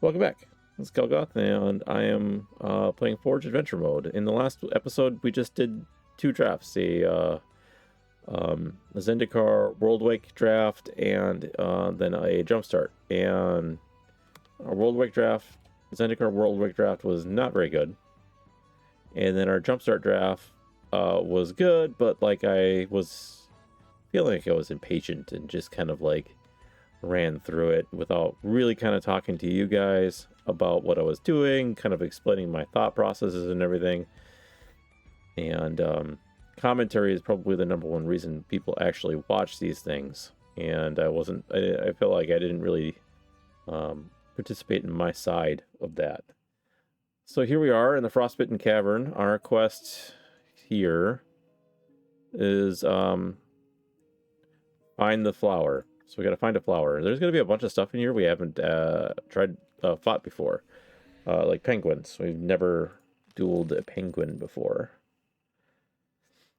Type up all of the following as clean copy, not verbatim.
Welcome back. This is Kelgoth, and I am playing Forge Adventure Mode. In the last episode, we just did two drafts, a Zendikar Worldwake draft and then a Jumpstart. And our Worldwake draft, Zendikar Worldwake draft was not very good. And then our Jumpstart draft was good, but like I was feeling like I was impatient and just kind of like ran through it without really kind of talking to you guys about what I was doing, kind of explaining my thought processes and everything. And commentary is probably the number one reason people actually watch these things. And I felt like I didn't really participate in my side of that. So here we are in the Frostbitten Cavern. Our quest here is find the flower. So we got to find a flower. There's going to be a bunch of stuff in here we haven't fought before. Like penguins. We've never dueled a penguin before.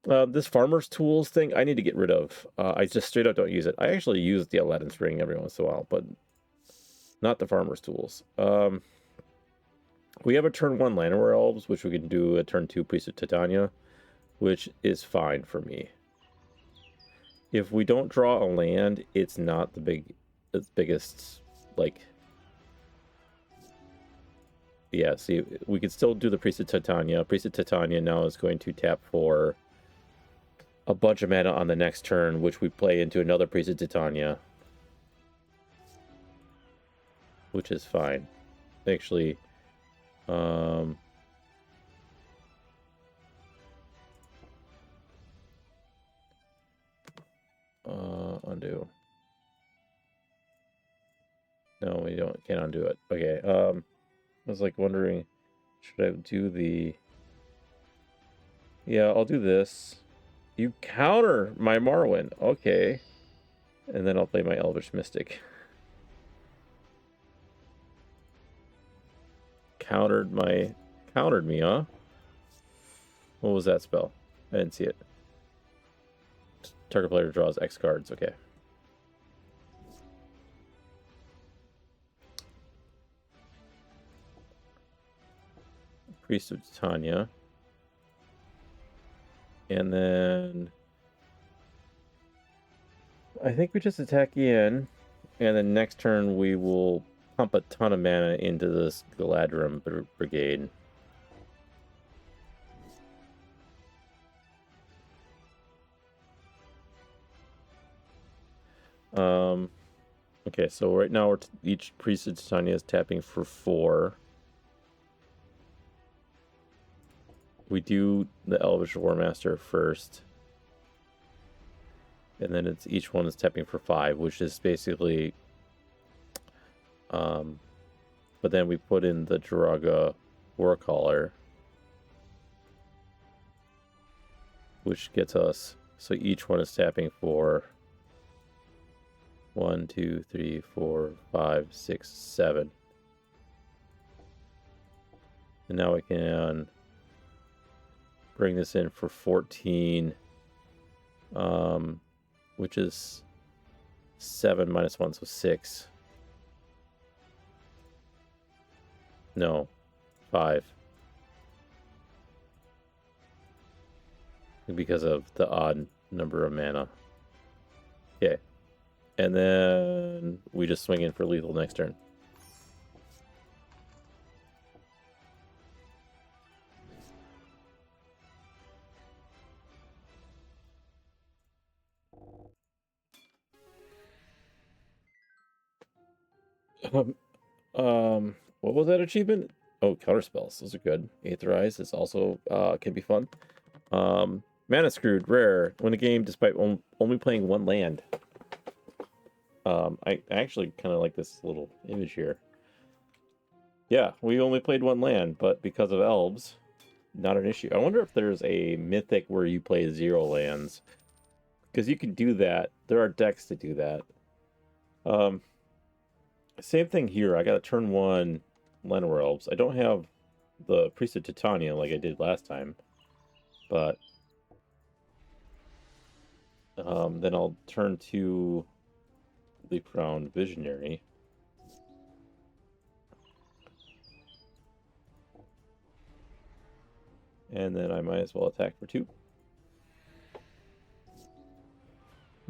This farmer's tools thing, I need to get rid of. I just straight up don't use it. I actually use the Aladdin's ring every once in a while, but not the farmer's tools. We have a turn 1 Llanowar Elves, which we can do a turn 2 Priest of Titania, which is fine for me. If we don't draw a land, it's not the biggest, like... Yeah, see, we could still do the Priest of Titania. Priest of Titania now is going to tap for a bunch of mana on the next turn, which we play into another Priest of Titania. Which is fine. Actually, undo. No, we can't undo it. Okay, I was like wondering, should I do the... Yeah, I'll do this. You counter my Marwyn. Okay. And then I'll play my Elvish Mystic. Countered me, huh? What was that spell? I didn't see it. Target player draws X cards. Okay. Priest of Titania. And then I think we just attack in, and then next turn we will pump a ton of mana into this Galadrim Brigade. Okay, so right now each Priest of Titania is tapping for 4. We do the Elvish Warmaster first. And then each one is tapping for 5, which is basically... but then we put in the Jiraga Warcaller, which gets us... So each one is tapping for 1, 2, 3, 4, 5, 6, 7. And now we can bring this in for 14, which is 7 minus 1, so 6. No, 5. Because of the odd number of mana. Okay. And then we just swing in for lethal next turn. What was that achievement? Oh, counter spells. Those are good. Aetherize is also can be fun. Mana Screwed, rare. Win a game despite only playing 1 land. I actually kind of like this little image here. Yeah, we only played 1 land, but because of elves, not an issue. I wonder if there's a mythic where you play 0 lands. Because you can do that. There are decks to do that. Same thing here. I got a turn 1 Llanowar Elves. I don't have the Priest of Titania like I did last time. But then I'll turn 2 Leap Crown Visionary. And then I might as well attack for 2.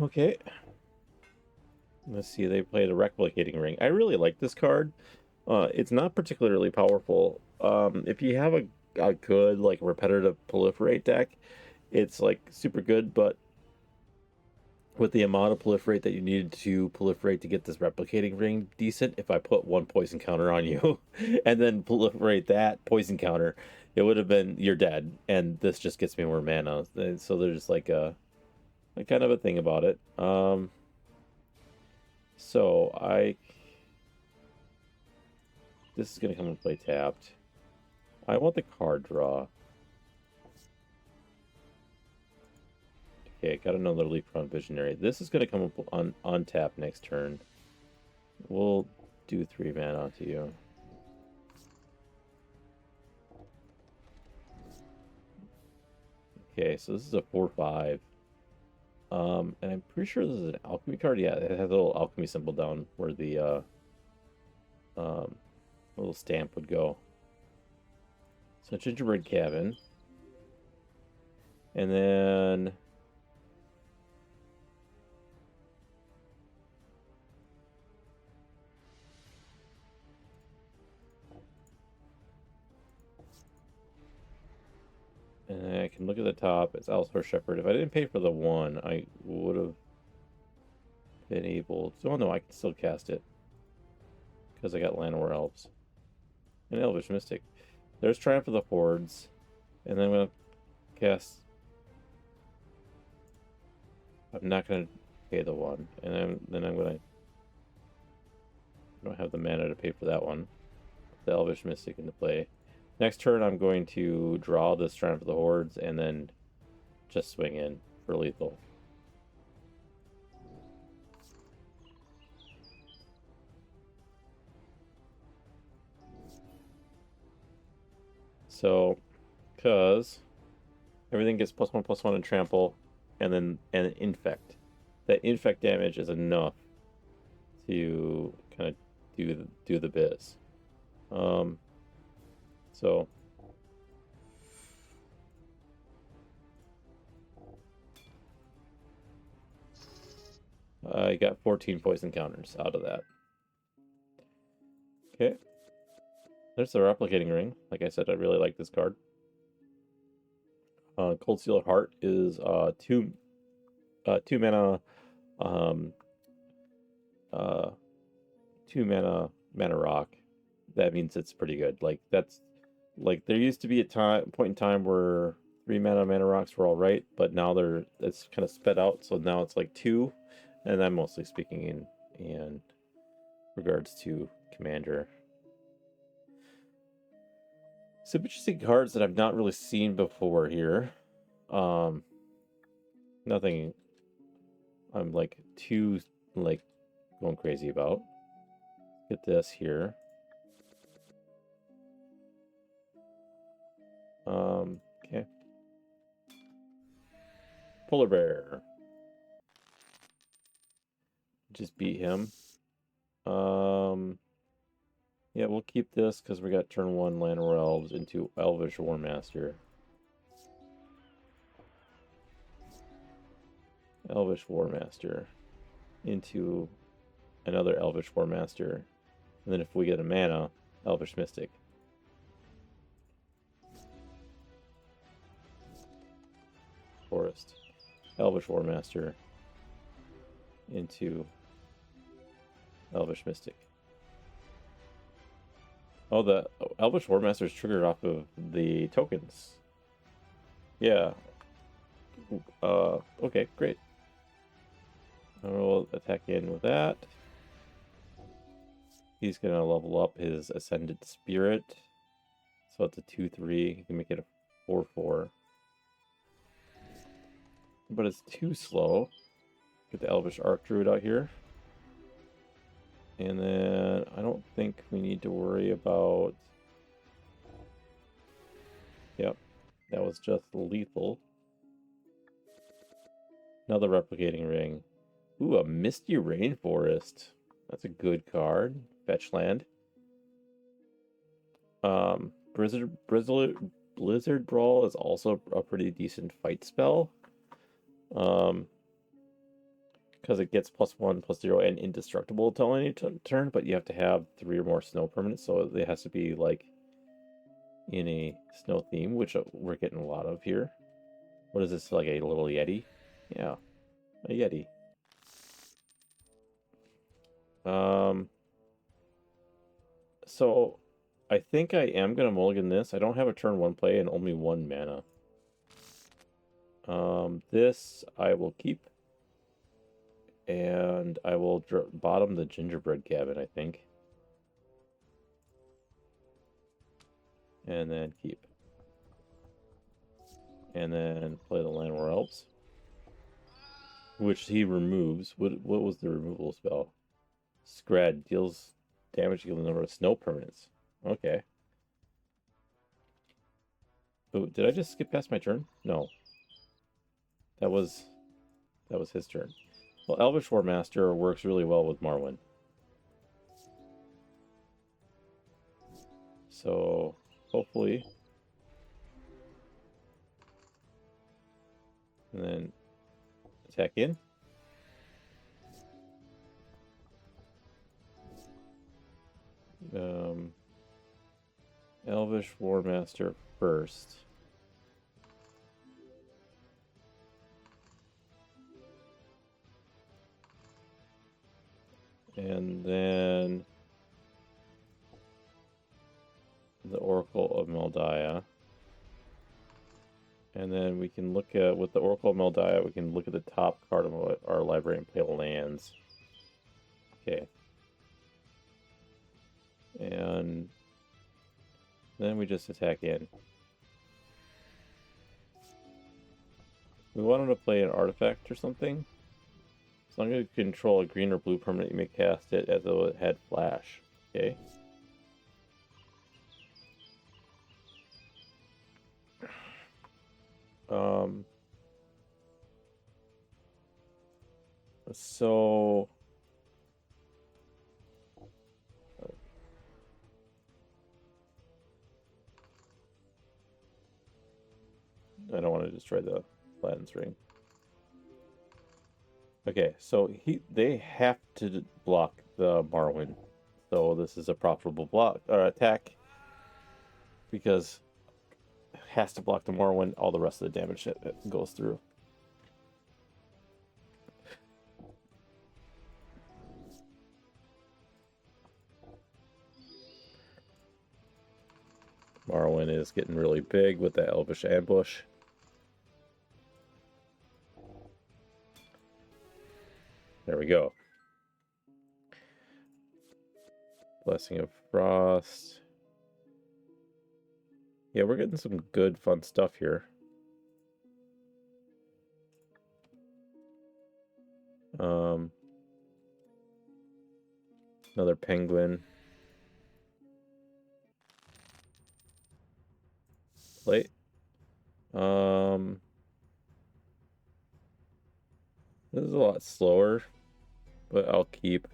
Okay. Let's see, they played a Replicating Ring. I really like this card. It's not particularly powerful. If you have a good, like, repetitive proliferate deck, it's, like, super good, but with the amount of proliferate that you needed to proliferate to get this Replicating Ring decent, if I put 1 poison counter on you and then proliferate that poison counter, it would have been, you're dead, and this just gets me more mana. And so there's, like, a kind of a thing about it. So this is going to come and play tapped. I want the card draw. Okay, got another Leapfrog Visionary. This is going to come up on tap next turn. We'll do 3 mana to you. Okay, so this is a 4/5. And I'm pretty sure this is an alchemy card. Yeah, it has a little alchemy symbol down where the little stamp would go. So Gingerbread Cabin. And then I can look at the top. It's Allosaur Shepherd. If I didn't pay for the 1, I would have been able to... Oh, no, I can still cast it. Because I got Llanowar Elves. And Elvish Mystic. There's Triumph of the Hordes. And then I'm going to cast... I'm not going to pay the 1. And then I'm going to... I don't have the mana to pay for that one. The Elvish Mystic into play. Next turn, I'm going to draw this Triumph of the Hordes and then just swing in for lethal. So, because everything gets +1/+1 and trample, and then infect. That infect damage is enough to kind of do the biz. So I got 14 poison counters out of that. Okay. There's the Replicating Ring. Like I said, I really like this card. Cold Steel Heart is 2 mana 2 mana rock. That means it's pretty good. Like that's like there used to be a point in time where 3 mana rocks were all right, but now it's kind of sped out, so now it's like 2, and I'm mostly speaking in regards to Commander. Some interesting cards that I've not really seen before here. Nothing I'm like too like going crazy about. Get this here. Okay. Polar Bear. Just beat him. Yeah, we'll keep this because we got turn 1 Llanowar Elves into Elvish War Master. Elvish War Master into another Elvish War Master. And then if we get a mana, Elvish Mystic. Forest. Elvish War Master into Elvish Mystic. Oh, the Elvish War Master is triggered off of the tokens. Yeah. Okay, great. We'll attack in with that. He's going to level up his Ascended Spirit. So it's a 2/3. He can make it a 4/4. But it's too slow. Get the Elvish Archdruid out here. And then I don't think we need to worry about... Yep, that was just lethal. Another Replicating Ring. Ooh, a Misty Rainforest. That's a good card. Fetch land. Blizzard Brawl is also a pretty decent fight spell. Because it gets +1/+0 and indestructible until any turn, but you have to have 3 or more snow permanents, so it has to be like in a snow theme, which we're getting a lot of here. What is this, like a little Yeti? Yeah, a Yeti. So I think I am gonna mulligan this. I don't have a turn 1 play and only 1 mana. This I will keep. And I will bottom the gingerbread cabin, I think. And then keep. And then play the Landwar Elves. Which he removes. What was the removal spell? Scrad deals damage equal to the number of snow permanents. Okay. Oh, did I just skip past my turn? No. That was his turn. Well, Elvish War Master works really well with Marwyn. So, hopefully. And then attack in. Elvish War Master first. And then the Oracle of Meldiah. And then we can look at, with the Oracle of Meldiah, we can look at the top card of our library and play lands. Okay. And then we just attack in. We want him to play an artifact or something. As long as you control a green or blue permanent, you may cast it as though it had flash. Okay. So I don't want to destroy the Platin's Ring. Okay, so they have to block the Marwyn. So this is a profitable block or attack because it has to block the Marwyn, all the rest of the damage that goes through. Marwyn is getting really big with the Elvish Ambush. There we go. Blessing of Frost. Yeah, we're getting some good, fun stuff here. Another penguin. Plate. This is a lot slower, but I'll keep.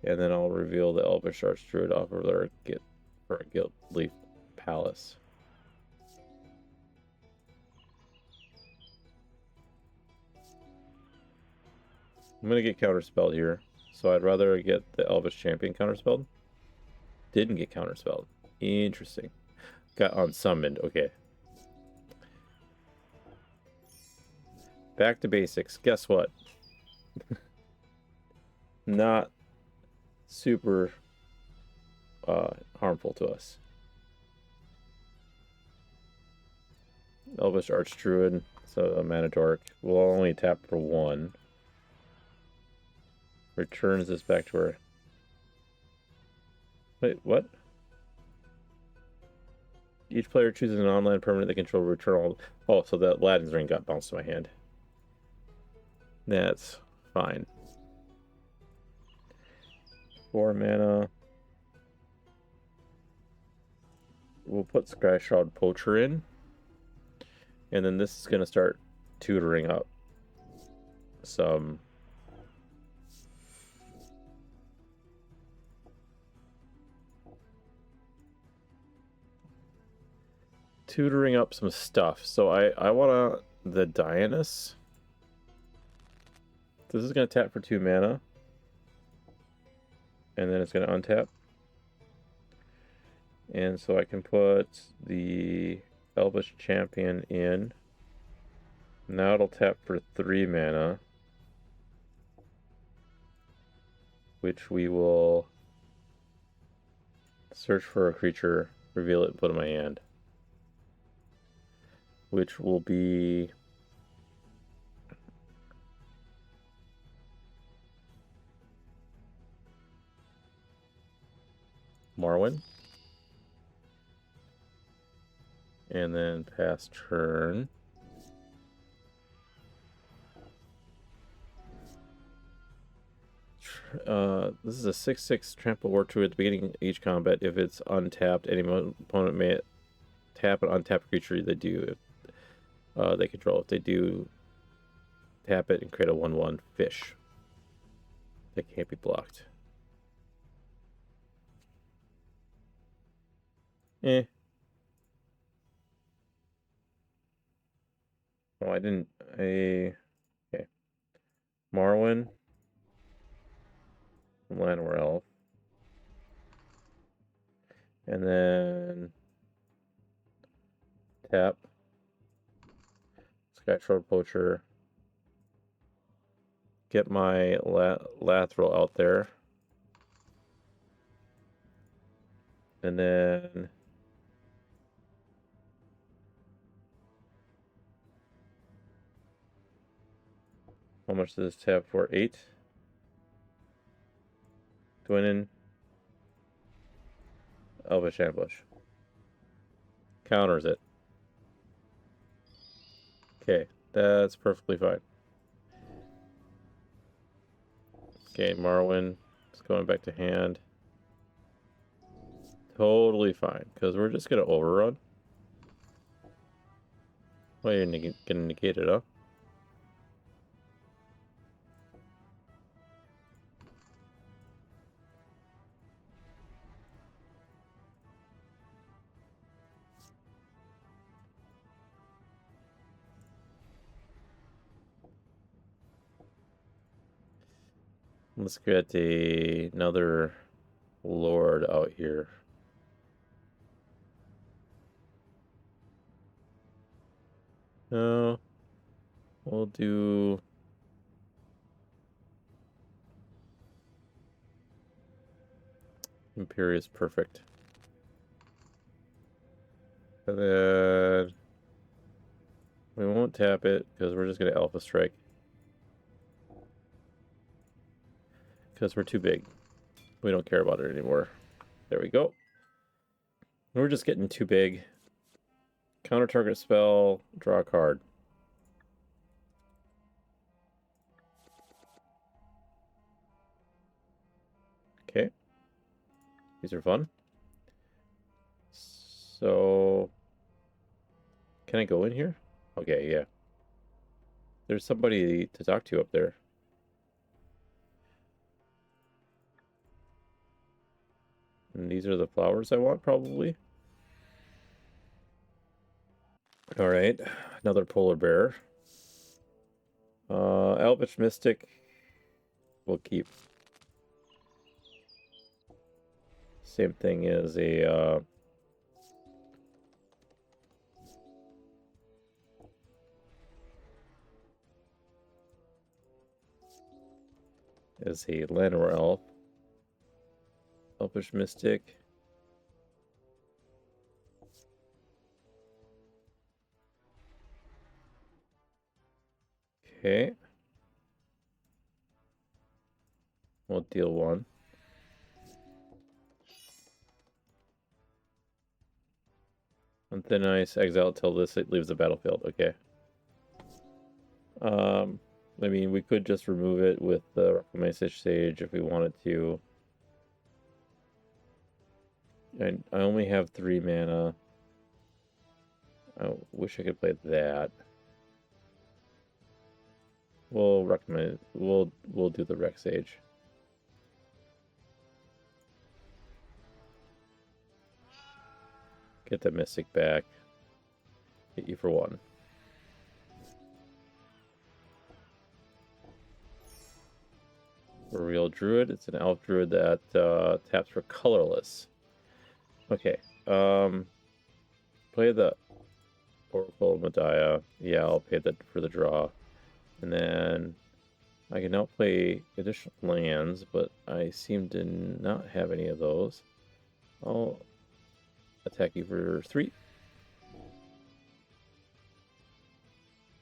And then I'll reveal the Elvish Archdruid off of their Gilt Leaf Palace. I'm gonna get counterspelled here, so I'd rather get the Elvish Champion counterspelled. Didn't get counterspelled. Interesting. Got unsummoned. Okay. Back to basics. Guess what? Not super harmful to us. Elvish Archdruid, so a mana dork. We'll only tap for 1. Returns this back to her. Wait, what? Each player chooses an online permanent that controls return all. Oh, so that Aladdin's Ring got bounced to my hand. That's fine. 4 mana. We'll put Skyshroud Poacher in. And then this is going to start tutoring up some tutoring up some stuff. So I want the Dianus. This is going to tap for 2 mana. And then it's going to untap. And so I can put the Elvish Champion in. Now it'll tap for 3 mana. Which we will search for a creature, reveal it, and put in my hand. Which will be Marwyn. And then pass turn. This is a 6/6 trample war true at the beginning of each combat. If it's untapped, any opponent may tap an untapped creature they do if they control. If they do, tap it and create a 1/1 fish that can't be blocked. Oh, I didn't. Okay. Marwyn. Llanowar Elf. And then tap. Skyshroud Poacher. Get my Lathril out there. And then how much does this tap for? 8? Dwynnon. Elvish Ambush. Counters it. Okay, that's perfectly fine. Okay, Marwyn. It's going back to hand. Totally fine, because we're just going to overrun. Well, you're going to negate it, huh? Let's get another Lord out here. No. We'll do... Imperious Perfect. And then... we won't tap it, because we're just going to Alpha Strike. Because we're too big. We don't care about it anymore. There we go. We're just getting too big. Counter target spell, draw a card. Okay. These are fun. So... can I go in here? Okay, yeah. There's somebody to talk to up there. And these are the flowers I want, probably. Alright, another polar bear. Elvish Mystic. We'll keep. Same thing as a... as a Llanowar Elf. Elvish Mystic. Okay. We'll deal 1. On Thin Ice, exile till this it leaves the battlefield. Okay. I mean, we could just remove it with the Reclamation Sage if we wanted to. I only have 3 mana. I wish I could play that. We'll recommend. We'll do the Rec Sage. Get the Mystic back. Hit you for 1. Real Druid. It's an Elf Druid that taps for colorless. Okay. Play the Oracle of Medaya. Yeah, I'll pay that for the draw. And then I can now play additional lands, but I seem to not have any of those. I'll attack you for 3.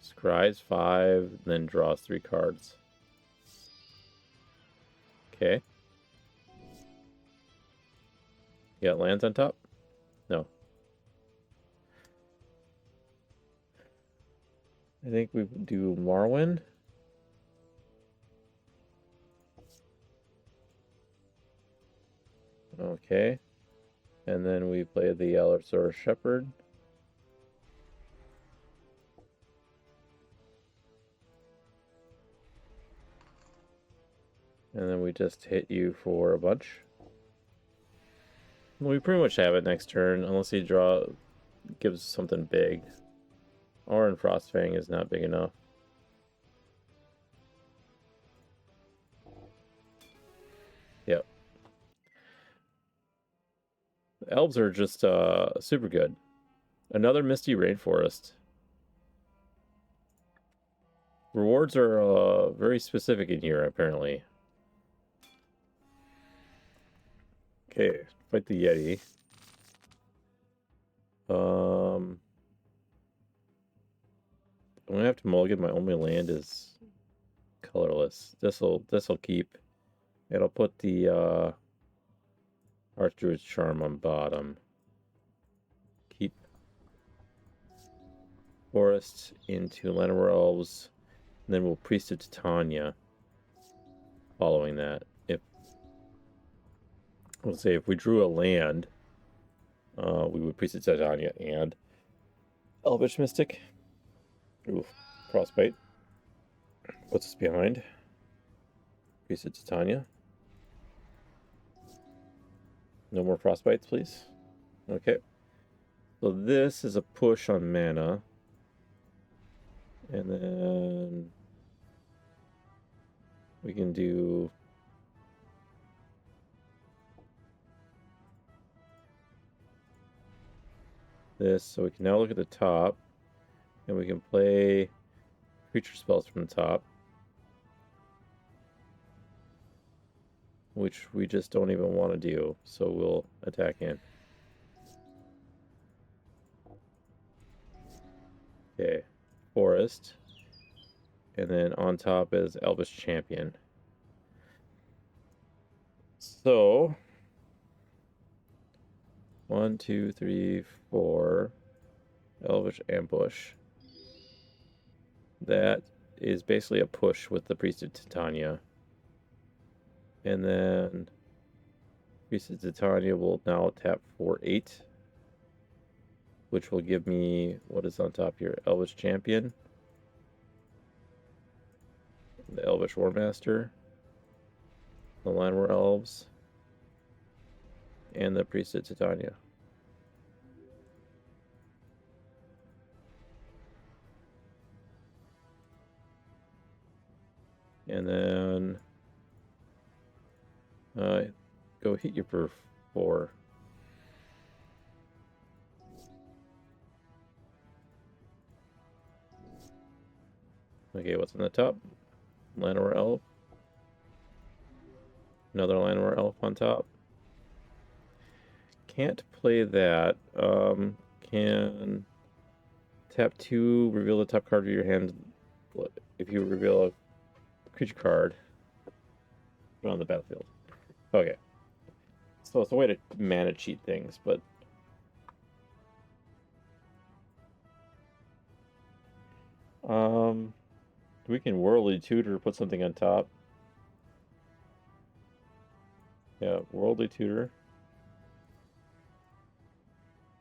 Scries 5, then draws 3 cards. Okay. You got lands on top? No. I think we do Marwyn. Okay. And then we play the Elixir Shepherd. And then we just hit you for a bunch. We pretty much have it next turn, unless he gives something big. Or Frostfang is not big enough. Yep. The elves are just super good. Another Misty Rainforest. Rewards are very specific in here, apparently. Okay, fight the Yeti. I'm gonna have to mulligan. My only land is colorless. This'll keep. And I'll put the Archdruid's Charm on bottom. Keep Forest into Llanowar Elves. And then we'll Priest of Titania. Following that, let's say if we drew a land, we would Priest of Titania and Elvish Mystic. Oof, Frostbite. What's this behind? Priest of Titania. No more Frostbites, please. Okay. So this is a push on mana. And then we can do this. So we can now look at the top. And we can play creature spells from the top. Which we just don't even want to do. So we'll attack in. Okay. Forest. And then on top is Elvish Champion. So 1, 2, 3, 4. Elvish Ambush. That is basically a push with the Priest of Titania. And then Priest of Titania will now tap for 8. Which will give me, what is on top here? Elvish Champion. The Elvish Warmaster. The Llanowar Elves. And the Priest of Titania. And then go hit you for 4. Okay, what's on the top? Llanowar Elf. Another Llanowar Elf on top. Can't play that. Can tap 2, reveal the top card of your hand. If you reveal a creature card, put it on the battlefield. Okay. So it's a way to mana cheat things, but we can Worldly Tutor, put something on top. Yeah, Worldly Tutor.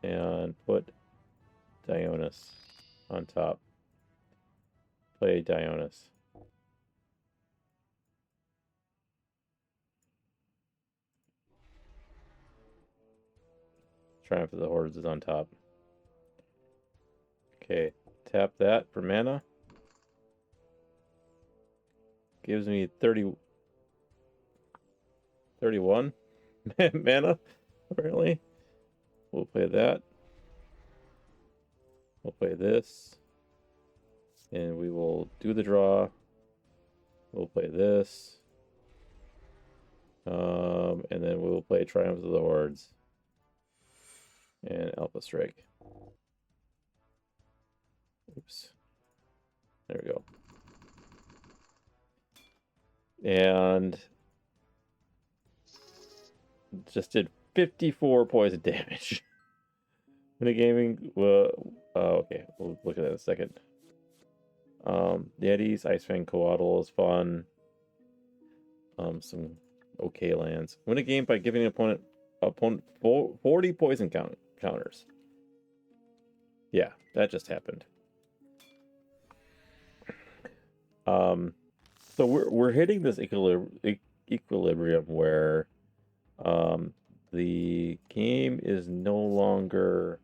And put Dionys on top. Play Dionys. Triumph of the Hordes is on top. Okay, tap that for mana. Gives me 31 mana, apparently. We'll play that. We'll play this. And we will do the draw. We'll play this. And then we will play Triumph of the Hordes. And Alpha Strike. Oops. There we go. And just did 54 poison damage. Metagaming, okay, we'll look at that in a second. Yetis, Ice Fang Coatl is fun. Some okay lands. Win a game by giving an opponent 40 poison counters. Yeah, that just happened. So we're hitting this equilibrium where the game is no longer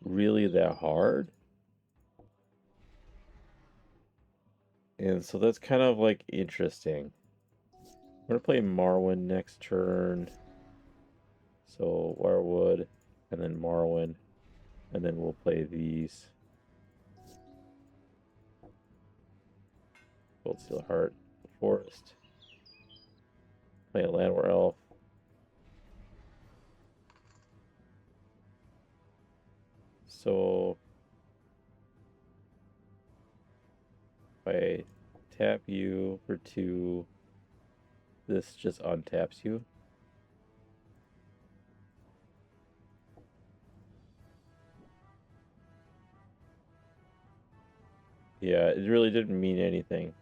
really that hard. And so that's kind of like interesting. I'm gonna play Marwyn next turn. So Wirewood, and then Marwyn, and then we'll play these. Gold Steel Heart, Forest. Play a Landware Elf. So if I tap you for 2, this just untaps you. Yeah, it really didn't mean anything.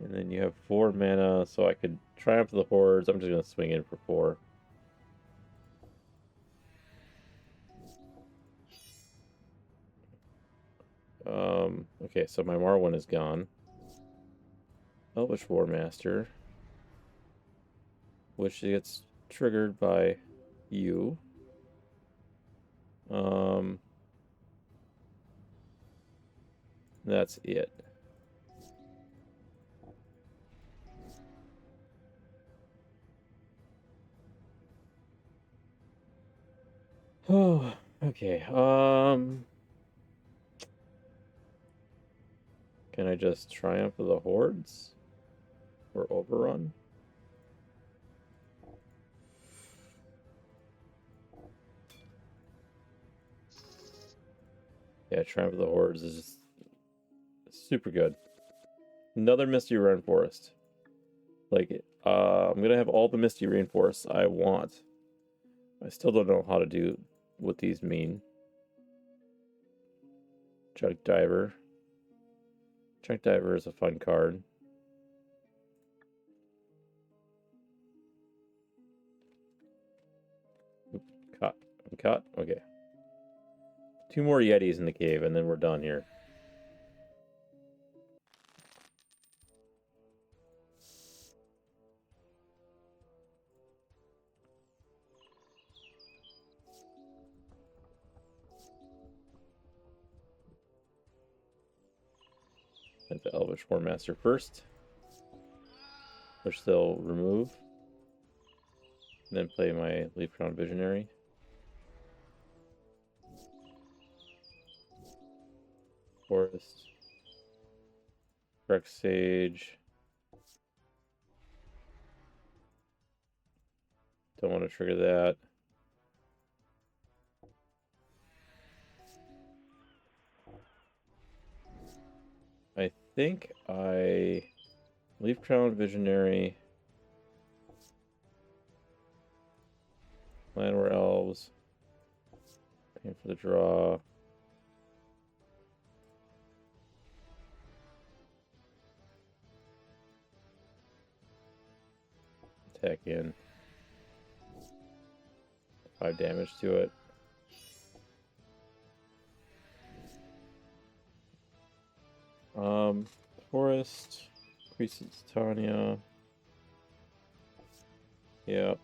And then you have 4 mana, so I could Triumph of the Hordes. I'm just going to swing in for 4. Okay, so my Marwyn is gone. Elvish War Master, which gets triggered by you. That's it. Oh, okay. Can I just Triumph of the Hordes? Or Overrun? Yeah, Triumph of the Hordes is just super good. Another Misty Rainforest. Like, I'm gonna have all the Misty Rainforests I want. I still don't know how to do what these mean. Chunk Diver. Chunk Diver is a fun card. Oop, caught. I'm caught? Okay. 2 more Yetis in the cave, and then we're done here. And the Elvish War Master first, which they'll remove. And then play my Leaf Crown Visionary. Forest. Rex Sage. Don't want to trigger that. I think I Leaf Crown Visionary, Landware Elves, paying for the draw. Attack in. 5 damage to it. Forest, Priestess Tanya. Yep.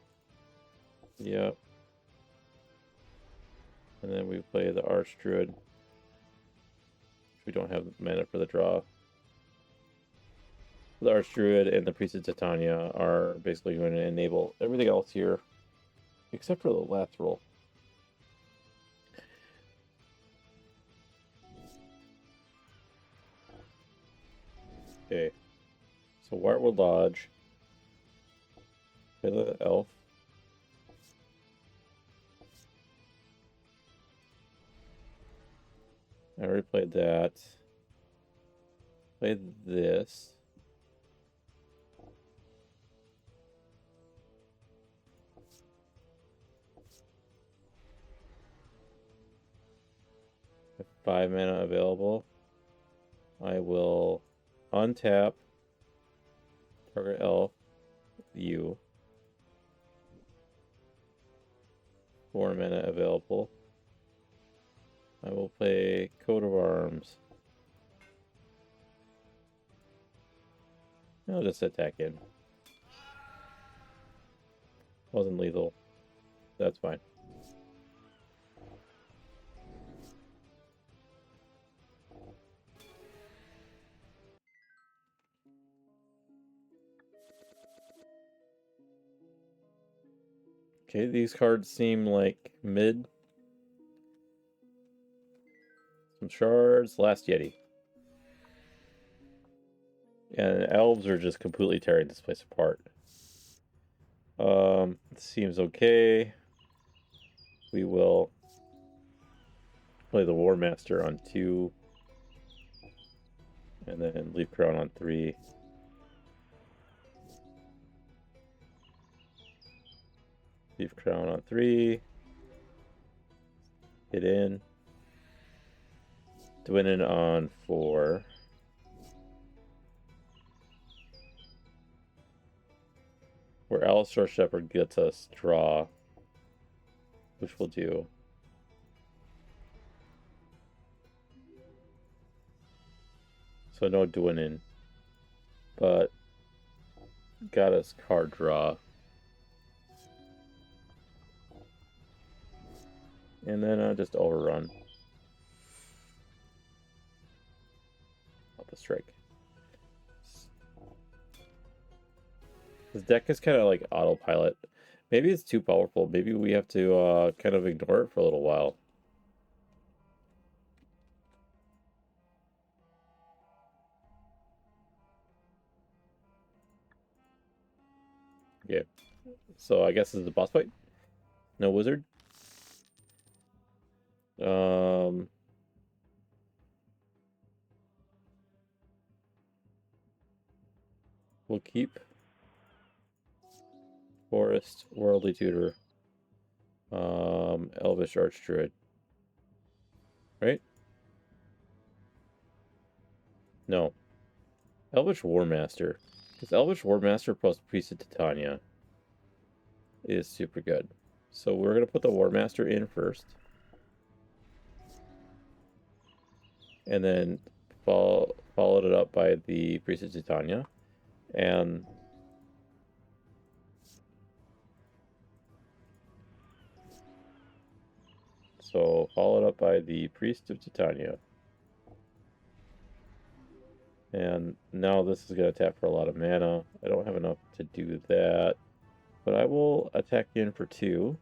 Yep. And then we play the Archdruid. We don't have mana for the draw. The Archdruid and the Priest of Titania are basically going to enable everything else here, except for the last roll. Okay, so Wartwood Lodge, play the Elf. I already played that. Played this. With 5 mana available, I will untap target elf, you. 4 mana available. I will play Coat of Arms. I'll just attack in. Wasn't lethal. That's fine. Okay, these cards seem like mid. Some shards, Last Yeti. And elves are just completely tearing this place apart. Seems okay. We will play the War Master on 2. And then Leaf Crown on 3. Leaf Crown on 3. Hit in. Dwinin on 4. Where Alistar Shepherd gets us draw, which we'll do. So no Dwinin, but got us card draw. And then just overrun. Up a strike. This deck is kind of like autopilot. Maybe it's too powerful. Maybe we have to kind of ignore it for a little while. Okay. So I guess this is a boss fight. No wizard. We'll keep Forest, Worldly Tutor, Elvish Archdruid. Right? No. Elvish War Master. Because Elvish War Master plus Priest of Titania is super good. So we're going to put the War Master in first. And then followed it up by the Priest of Titania. And so followed up by the Priest of Titania. And now this is going to tap for a lot of mana. I don't have enough to do that. But I will attack in for 2.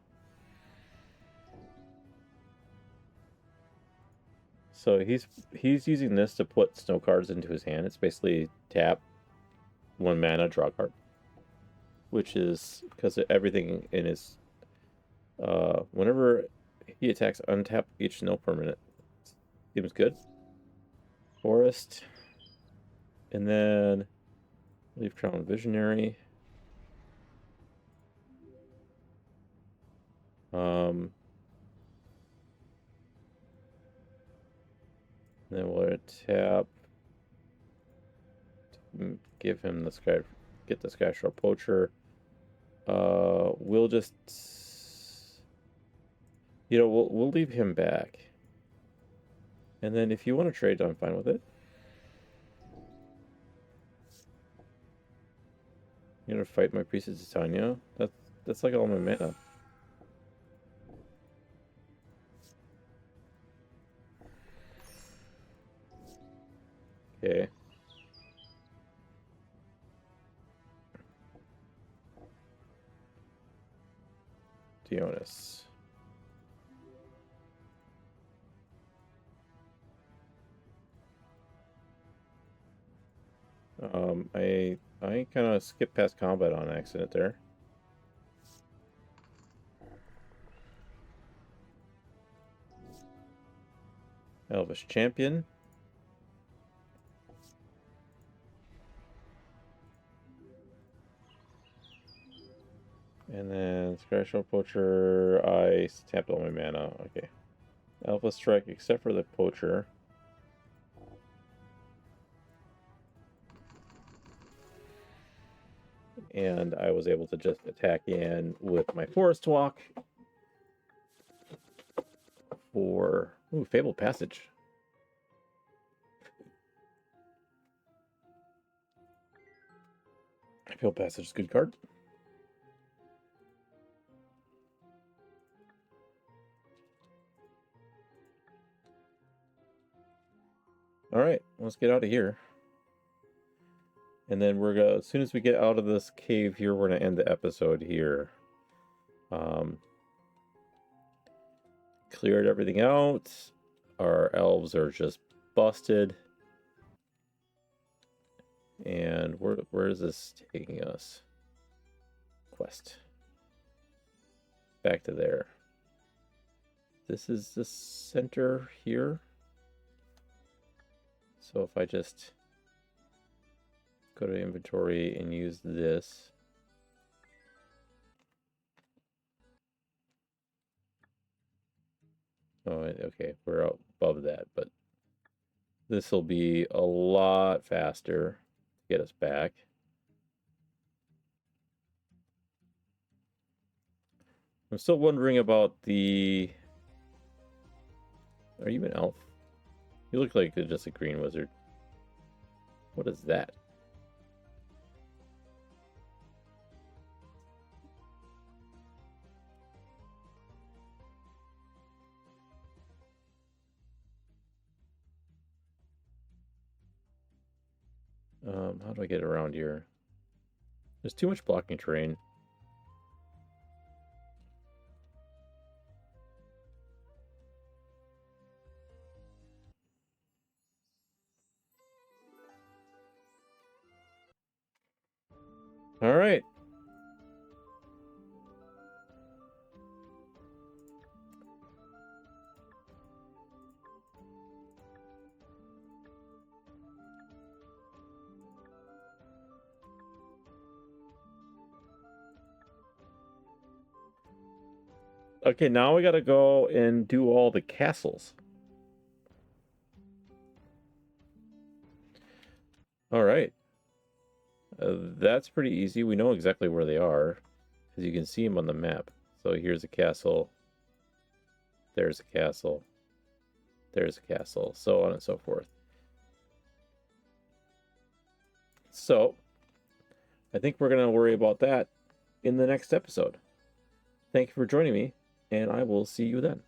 So he's using this to put snow cards into his hand. It's basically tap 1 mana, draw card. Which is because everything in his whenever he attacks, untap each snow permanent. Seems good. Forest. And then Leaf Crown Visionary. Then we'll tap. Give him the sky. Get the Skyshore Poacher. We'll just, we'll leave him back. And then if you want to trade, I'm fine with it. You're gonna fight my Priest of Titania? That's like all my mana. Jonas. I kind of skipped past combat on accident there. Elvish Champion. And then Scratch Poacher, I tapped all my mana. Okay. Alpha Strike, except for the Poacher. And I was able to just attack in with my Forest Walk for Fabled Passage. Fabled Passage is a good card. All right, let's get out of here. And then we're gonna, as soon as we get out of this cave here, we're gonna end the episode here. Cleared everything out. Our elves are just busted. And where is this taking us? Quest. Back to there. This is the center here. So if I just go to inventory and use this. Oh, okay, we're up above that, but this will be a lot faster to get us back. I'm still wondering about the... Are you an elf? You look like just a green wizard. What is that? How do I get around here? There's too much blocking terrain. All right. Okay, now we gotta go and do all the castles. All right. That's pretty easy. We know exactly where they are because you can see them on the map. So here's a castle. There's a castle. There's a castle. So on and so forth. So I think we're going to worry about that in the next episode. Thank you for joining me, and I will see you then.